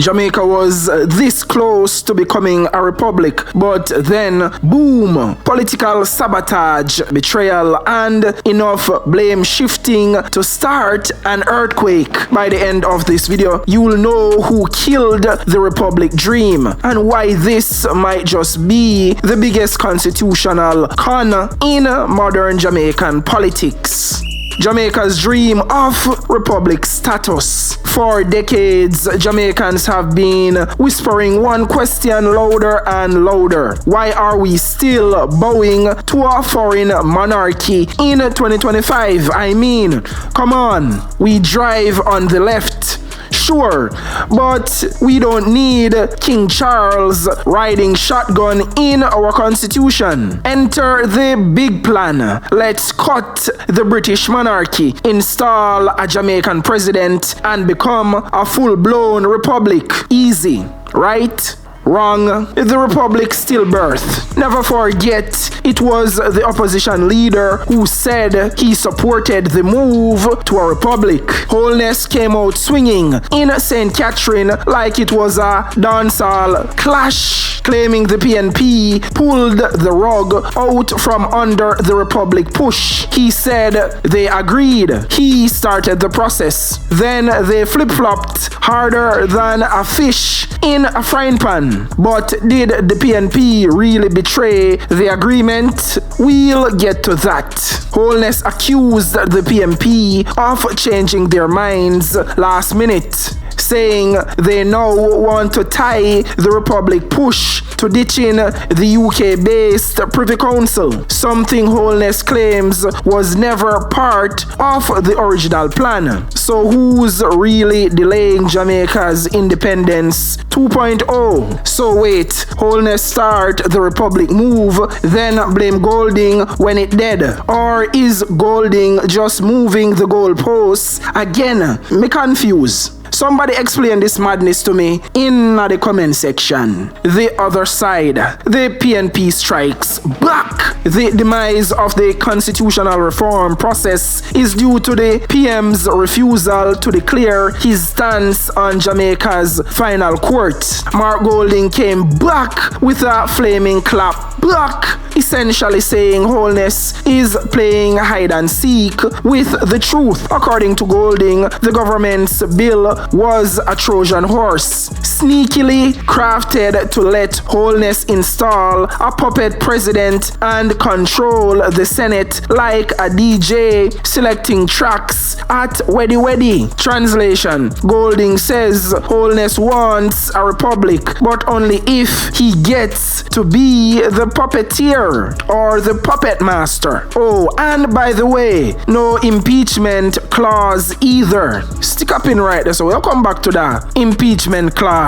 Jamaica was this close to becoming a republic, but then, boom, political sabotage, betrayal, and enough blame shifting to start an earthquake. By the end of this video, you will know who killed the republic dream and why this might just be the biggest constitutional con in modern Jamaican politics. Jamaica's dream of republic status. For decades, Jamaicans have been whispering one question louder and louder. Why are we still bowing to a foreign monarchy in 2025? I mean, come on, we drive on the left. Sure, but we don't need King Charles riding shotgun in our constitution. Enter the big plan. Let's cut the British monarchy, install a Jamaican president, and become a full-blown republic. Easy, right? Wrong. The republic stillbirth. Never forget, it was the opposition leader who said he supported the move to a republic. Holness came out swinging in St. Catherine like it was a dancehall clash, claiming the PNP pulled the rug out from under the republic push. He said they agreed. He started the process. Then they flip-flopped harder than a fish in a frying pan. But did the PNP really betray the agreement? We'll get to that. Holness accused the PNP of changing their minds last minute, saying they now want to tie the Republic push to ditching the UK-based Privy Council, something Holness claims was never part of the original plan. So who's really delaying Jamaica's independence 2.0? So wait, Holness start the Republic move, then blame Golding when it dead? Or is Golding just moving the goalposts again? Me confused. Somebody explain this madness to me in the comment section. The other side, the PNP strikes back. The demise of the constitutional reform process is due to the PM's refusal to declare his stance on Jamaica's final court. Mark Golding came back with a flaming clap back, essentially saying Holness is playing hide and seek with the truth. According to Golding, the government's bill was a Trojan horse, sneakily crafted to let Holness install a puppet president and control the Senate like a DJ selecting tracks at Weddy Weddy. Translation: Golding says Holness wants a republic, but only if he gets to be the puppeteer or the puppet master. Oh, and by the way, no impeachment clause either. Stick up in right there, so we'll come back to that impeachment clause.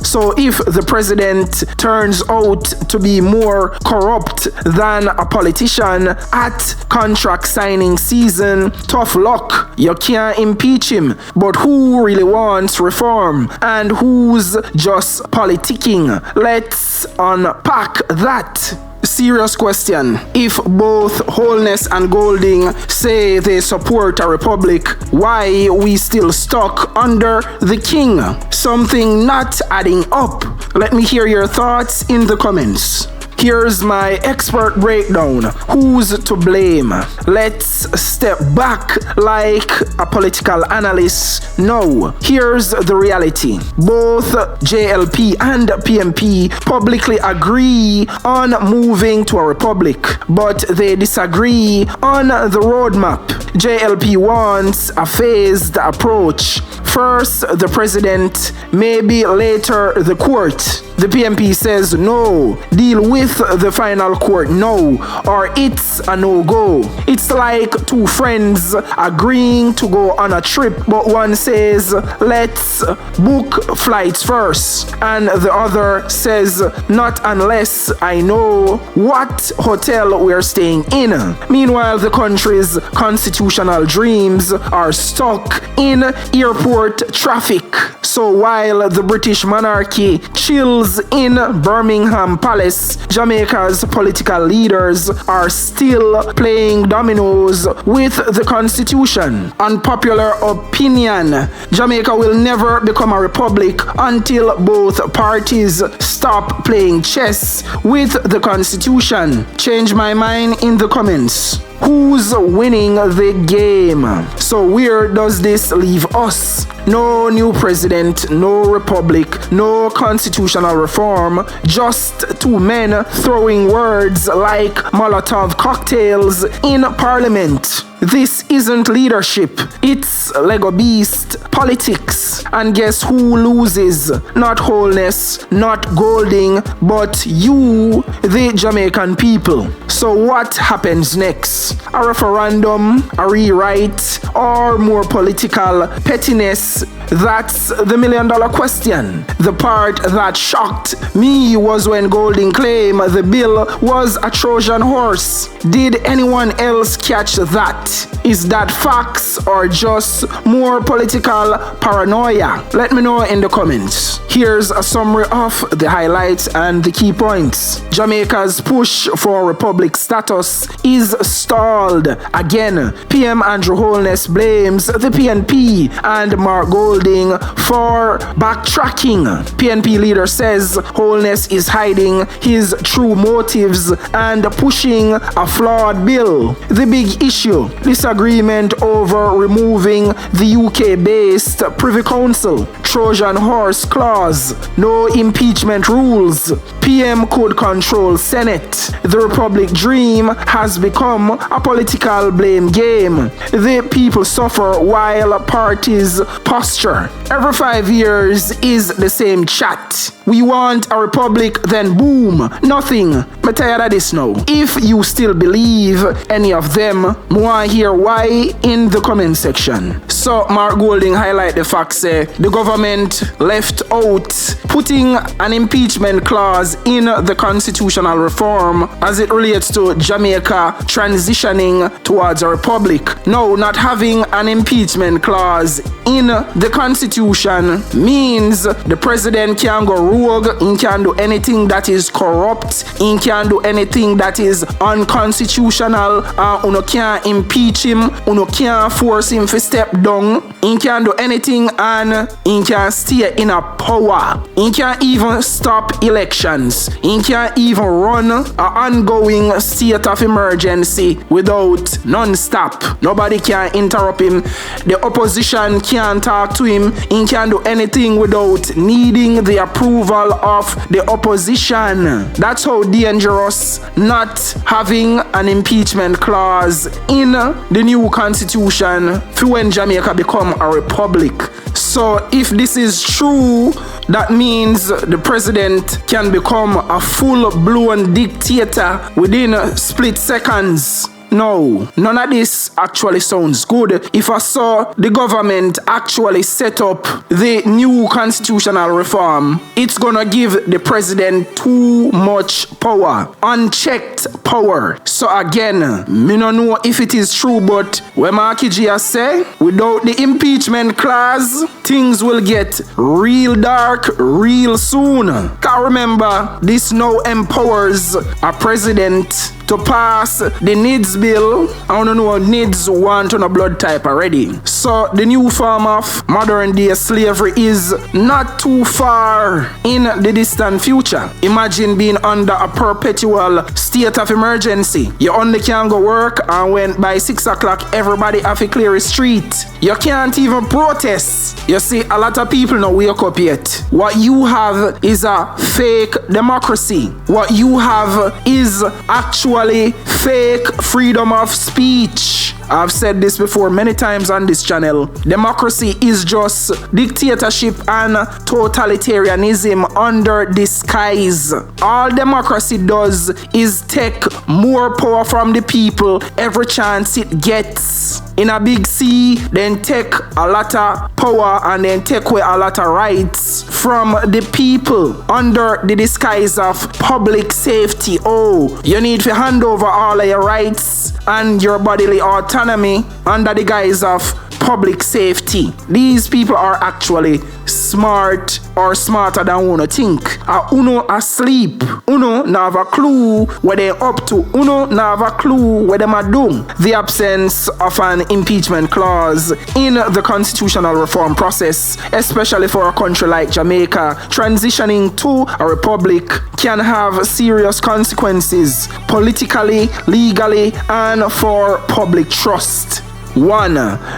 So if the president turns out to be more corrupt than a politician at contract signing season, tough luck, you can't impeach him. But who really wants reform and who's just politicking? Let's unpack that. Serious question. If both Holness and Golding say they support a republic, why we still stuck under the king? Something not adding up. Let me hear your thoughts in the comments. Here's my expert breakdown. Who's to blame? Let's step back like a political analyst. No, here's the reality. Both JLP and PNP publicly agree on moving to a republic, but they disagree on the roadmap. JLP wants a phased approach. First the president, maybe later the court. The PNP says no, deal with the final court now, or it's a no-go. It's like two friends agreeing to go on a trip, but one says let's book flights first, and the other says not unless I know what hotel we're staying in. Meanwhile, the country's constitution constitutional dreams are stuck in airport traffic. So while the British monarchy chills in Birmingham Palace, Jamaica's political leaders are still playing dominoes with the constitution. Unpopular opinion: Jamaica will never become a republic until both parties stop playing chess with the constitution. Change my mind in the comments. Who's winning the game? So where does this leave us? No new president, no republic, no constitutional reform, just two men throwing words like Molotov cocktails in parliament. This isn't leadership, it's Lego Beast politics. And guess who loses? Not Holness, not Golding, but you, the Jamaican people. So what happens next? A referendum, a rewrite, or more political pettiness? That's the million-dollar question. The part that shocked me was when Golding claimed the bill was a Trojan horse. Did anyone else catch that? Is that facts or just more political paranoia? Let me know in the comments. Here's a summary of the highlights and the key points. Jamaica's push for republic status is stalled. Again, PM Andrew Holness blames the PNP and Mark Golding for backtracking. PNP leader says Holness is hiding his true motives and pushing a flawed bill. The big issue: disagreement over removing the UK-based Privy Council. Trojan horse clause. No impeachment rules. PM could control Senate. The Republic dream has become a political blame game. The people suffer while parties posture. Every 5 years is the same chat. We want a republic, then boom, nothing. I'm tired of this now. If you still believe any of them, I want to hear why in the comment section. So Mark Golding highlight the fact say the government left out putting an impeachment clause in the constitutional reform as it relates to Jamaica transitioning towards a republic. No, not having an impeachment clause in the constitution means the president can go rogue, he can do anything that is corrupt, he can do anything that is unconstitutional, uno can't impeach him, uno can't force him to step down, he can do anything and he can stay in a power. He can't even stop elections. He can't even run an ongoing state of emergency without non-stop. Nobody can interrupt him. The opposition can't talk to him. He can't do anything without needing the approval of the opposition. That's how dangerous not having an impeachment clause in the new constitution for when Jamaica become a republic. So if this is true, that means the president can become a full-blown dictator within split seconds. No, none of this actually sounds good. If I saw the government actually set up the new constitutional reform, it's gonna give the president too much power, unchecked power. So again, me no know if it is true, but when Marky G say, without the impeachment clause, things will get real dark real soon. Can't remember, this now empowers a president to pass the NIDS bill. I don't know what NIDS want on a blood type already. So the new form of modern day slavery is not too far in the distant future. Imagine being under a perpetual state of emergency. You only can go work, and when by 6 o'clock everybody have to clear the street. You can't even protest. You see, a lot of people don't wake up yet. What you have is a fake democracy. What you have is actually fake freedom of speech. I've said this before many times on this channel. Democracy is just dictatorship and totalitarianism under disguise. All democracy does is take more power from the people every chance it gets. In a big C, then take a lot of power and then take away a lot of rights from the people under the disguise of public safety. Oh, you need to hand over all of your rights and your bodily autonomy economy under the guise of public safety. These people are actually smart or smarter than uno think. Uno asleep. Uno na have a clue what they up to. Uno na have a clue what them are doing. The absence of an impeachment clause in the constitutional reform process, especially for a country like Jamaica, transitioning to a republic can have serious consequences politically, legally, and for public trust. 1.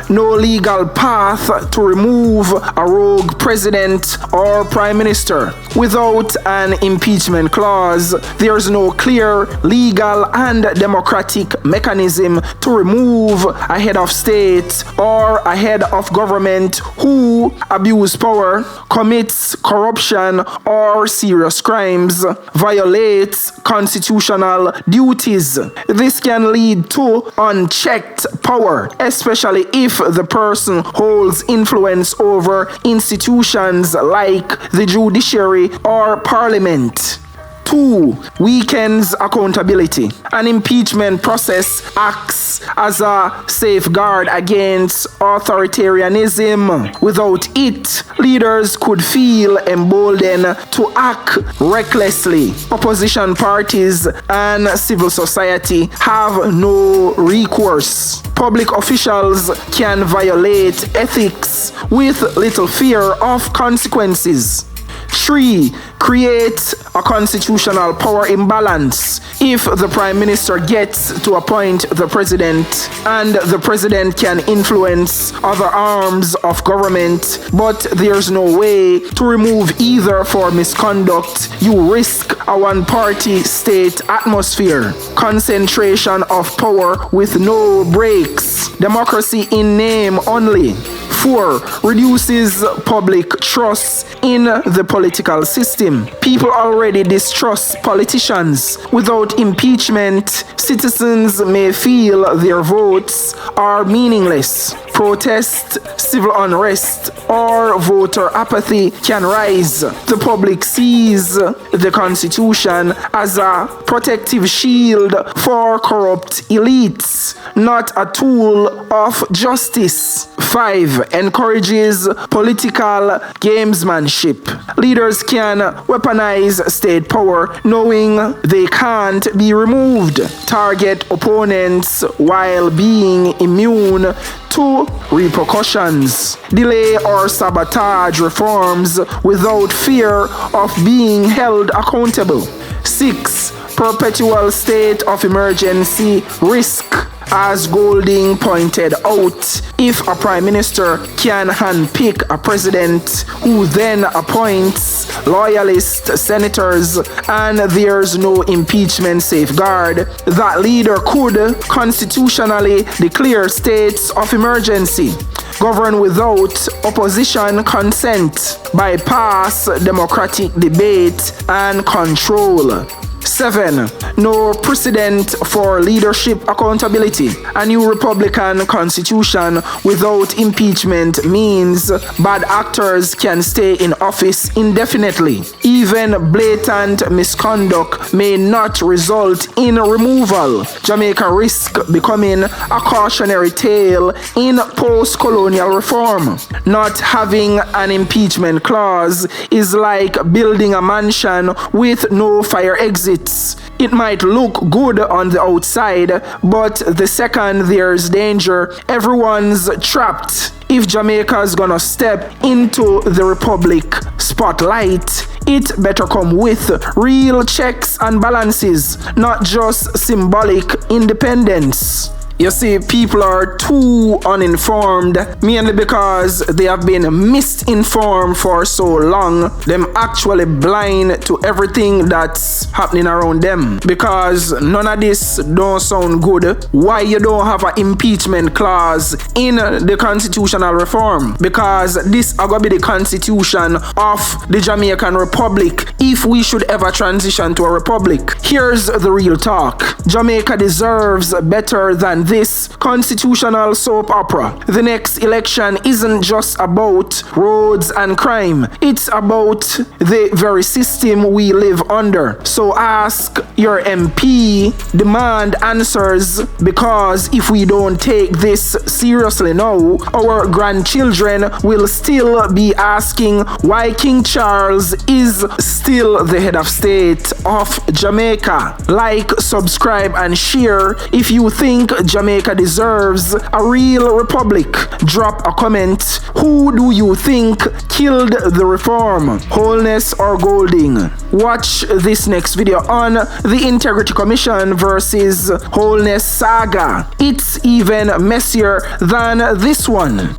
No legal path to remove a rogue president or prime minister. Without an impeachment clause, there is no clear legal and democratic mechanism to remove a head of state or a head of government who abuse power, commits corruption or serious crimes, violates constitutional duties. This can lead to unchecked power, especially if the person holds influence over institutions like the judiciary or parliament. 2. Weakens accountability. An impeachment process acts as a safeguard against authoritarianism. Without it, leaders could feel emboldened to act recklessly. Opposition parties and civil society have no recourse. Public officials can violate ethics with little fear of consequences. 3. Create a constitutional power imbalance. If the prime minister gets to appoint the president and the president can influence other arms of government, but there's no way to remove either for misconduct, you risk a one-party state atmosphere. Concentration of power with no breaks. Democracy in name only. 4. Reduces public trust in the political system. People already distrust politicians. Without impeachment, citizens may feel their votes are meaningless. Protest, civil unrest, or voter apathy can rise. The public sees the Constitution as a protective shield for corrupt elites, not a tool of justice. 5. Encourages political gamesmanship. Leaders can weaponize state power knowing they can't be removed. Target opponents while being immune to repercussions. Delay or sabotage reforms without fear of being held accountable. 6. Perpetual state of emergency risk. As Golding pointed out, if a prime minister can handpick a president who then appoints loyalist senators and there's no impeachment safeguard, that leader could constitutionally declare states of emergency, govern without opposition consent, bypass democratic debate and control. 7. No precedent for leadership accountability. A new Republican constitution without impeachment means bad actors can stay in office indefinitely. Even blatant misconduct may not result in removal. Jamaica risks becoming a cautionary tale in post-colonial reform. Not having an impeachment clause is like building a mansion with no fire exit. It might look good on the outside, but the second there's danger, everyone's trapped. If Jamaica's gonna step into the Republic spotlight, it better come with real checks and balances, not just symbolic independence. You see, people are too uninformed, mainly because they have been misinformed for so long. Them actually blind to everything that's happening around them. Because none of this don't sound good. Why you don't have an impeachment clause in the constitutional reform? Because this is going to be the constitution of the Jamaican Republic if we should ever transition to a republic. Here's the real talk. Jamaica deserves better than this constitutional soap opera. The next election isn't just about roads and crime. It's about the very system we live under. So ask your MP, demand answers, because if we don't take this seriously now, our grandchildren will still be asking why King Charles is still the head of state of Jamaica. Like, subscribe, and share if you think Jamaica deserves a real republic. Drop a comment. Who do you think killed the reform, Holness or Golding? Watch this next video on the Integrity Commission versus Holness saga. It's even messier than this one.